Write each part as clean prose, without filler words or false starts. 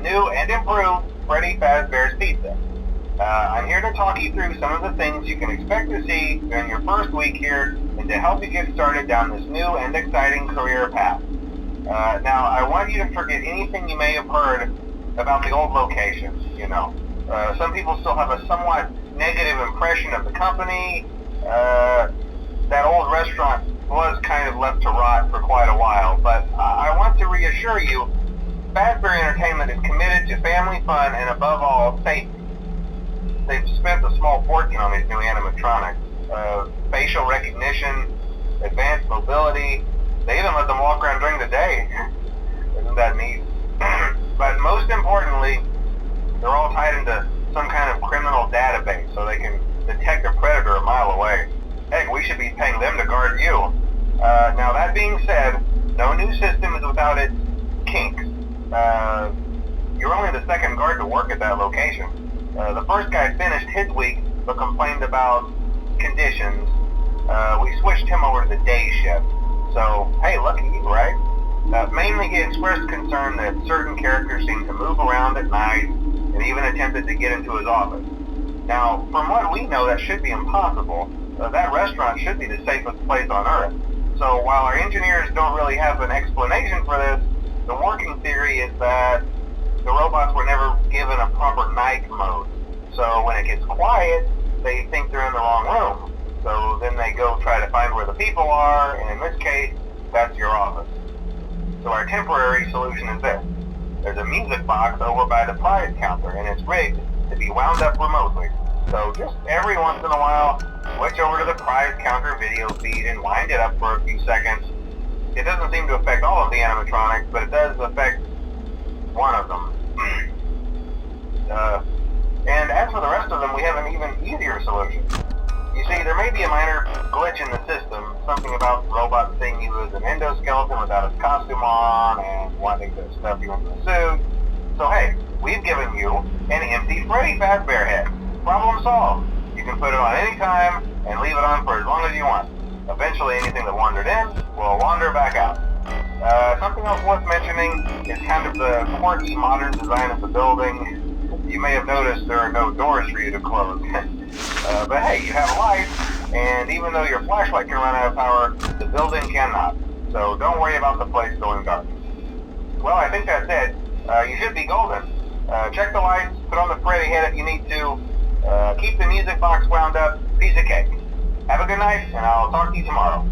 new and improved Freddy Fazbear's Pizza. I'm here to talk you through some of the things you can expect to see during your first week here and to help you get started down this new and exciting career path. Now, I want you to forget anything you may have heard about the old location, you know. Some people still have a somewhat negative impression of the company. That old restaurant was kind of left to rot for quite a while, but I want to reassure you, Fazbear Entertainment is committed to family fun and above all, safety. They've spent a small fortune on these new animatronics. Facial recognition, advanced mobility, they even let them walk around during the day. Isn't that neat? But most importantly, they're all tied into some kind of criminal database so they can detect a predator a mile away. Heck, we should be paying them to guard you. Now that being said, no new system is without its kinks. You're only the second guard to work at that location. The first guy finished his week but complained about conditions. We switched him over to the day shift. So, hey, lucky you, right? Mainly he expressed concern that certain characters seemed to move around at night and even attempted to get into his office. Now, from what we know, that should be impossible. That restaurant should be the safest place on Earth. So while our engineers don't really have an explanation for this, the working theory is that the robots were never given a proper night mode. So when it gets quiet, they think they're in the wrong room. So then they go try to find where the people are, and in this case, that's your office. So our temporary solution is this. There's a music box over by the prize counter, and it's rigged to be wound up remotely. So just every once in a while, switch over to the prize counter video feed and wind it up for a few seconds. It doesn't seem to affect all of the animatronics, but it does affect one of them. And as for the rest of them, we have an even easier solution. You see, there may be a minor glitch in the system, something about the robot seeing you as an endoskeleton without its costume on and wanting to stuff you into a suit. So hey, we've given you an empty Freddy Fazbear head. Problem solved. You can put it on any time and leave it on for as long as you want. Eventually anything that wandered in will wander back out. Something else worth mentioning is kind of the quirky modern design of the building. You may have noticed there are no doors for you to close. But hey, you have lights, and even though your flashlight can run out of power, the building cannot. So don't worry about the place going dark. Well, I think that's it. You should be golden. Check the lights, put on the Freddy head if you need to. Keep the music box wound up, piece of cake. Have a good night, and I'll talk to you tomorrow.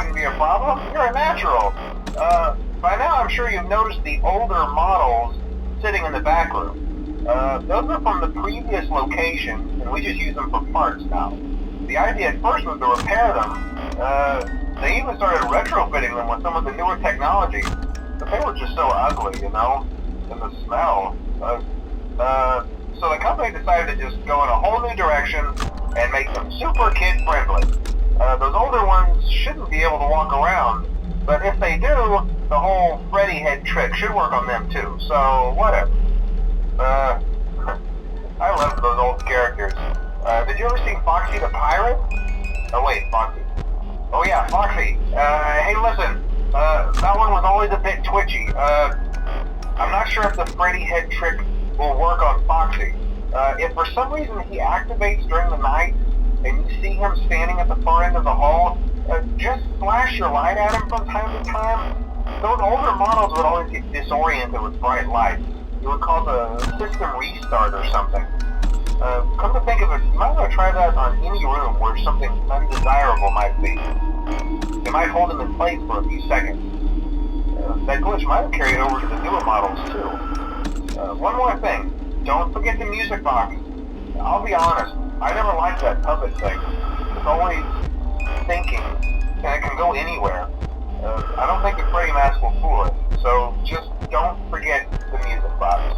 shouldn't be a problem. You're a natural. By now I'm sure you've noticed the older models sitting in the back room. Those are from the previous location, and we just use them for parts now. The idea at first was to repair them. They even started retrofitting them with some of the newer technology, but they were just so ugly, you know, and the smell. So the company decided to just go in a whole new direction and make them super kid-friendly. Those older ones shouldn't be able to walk around, but if they do, the whole Freddy head trick should work on them too, so whatever. I love those old characters. Did you ever see Foxy the Pirate? Oh wait, Foxy. Oh yeah, Foxy. Hey listen, that one was always a bit twitchy. I'm not sure if the Freddy head trick will work on Foxy. If for some reason he activates during the night, and you see him standing at the far end of the hall, just flash your light at him from time to time. Those older models would always get disoriented with bright lights. You would cause a system restart or something. Come to think of it, you might want to try that on any room where something undesirable might be. It might hold him in place for a few seconds. That glitch might have carried over to the newer models too. One more thing, don't forget the music box. I'll be honest, I never liked that puppet thing. It's always thinking, and it can go anywhere. I don't think the Freddy mask will fool it, so just don't forget the music box.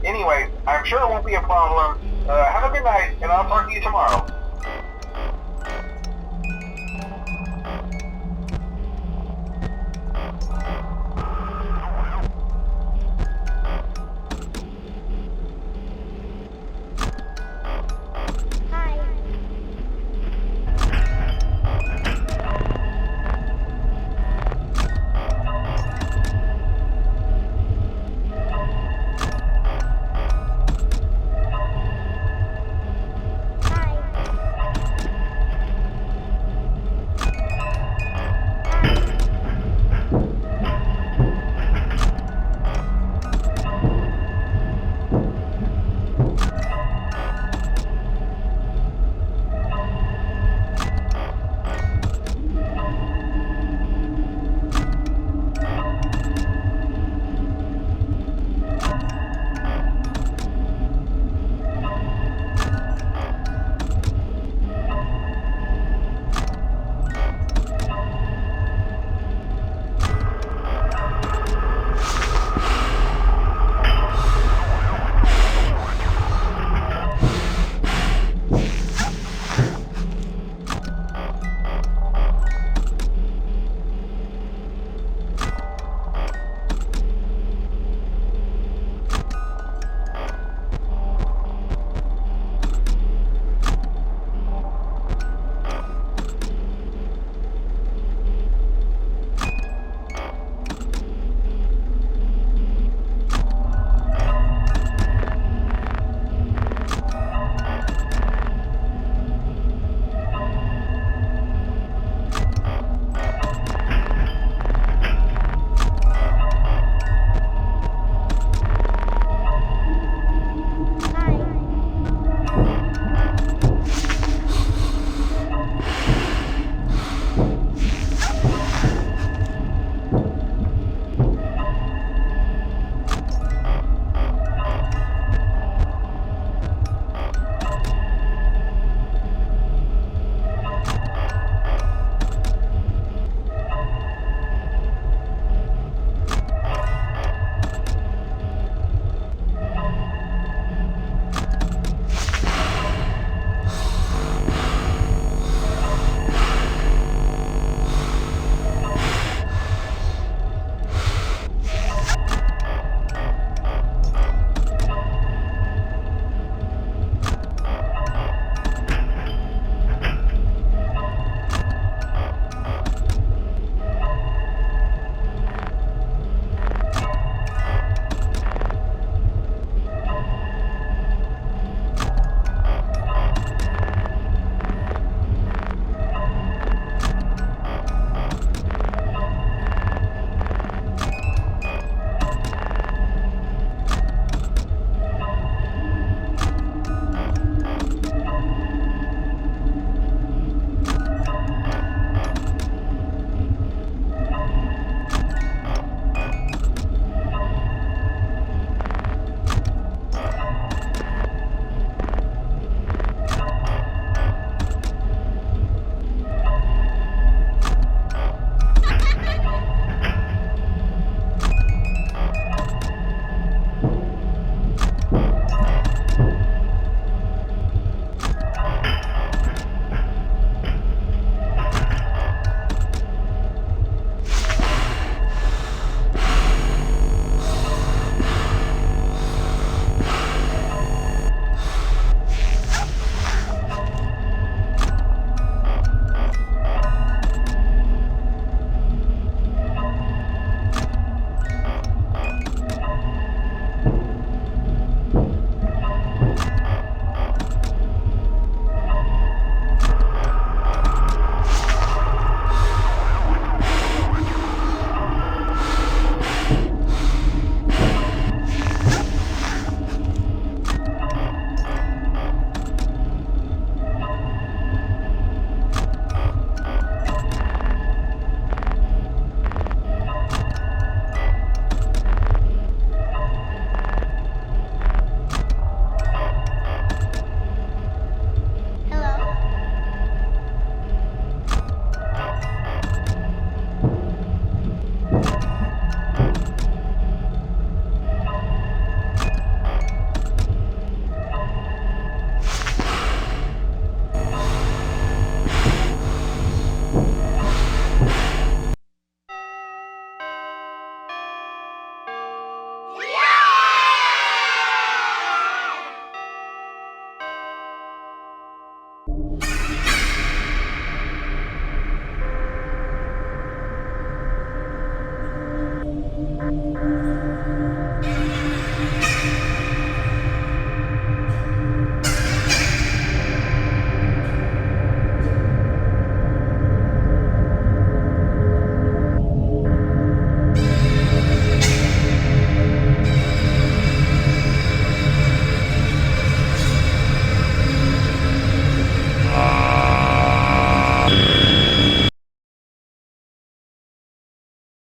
Anyway, I'm sure it won't be a problem. Have a good night, and I'll talk to you tomorrow.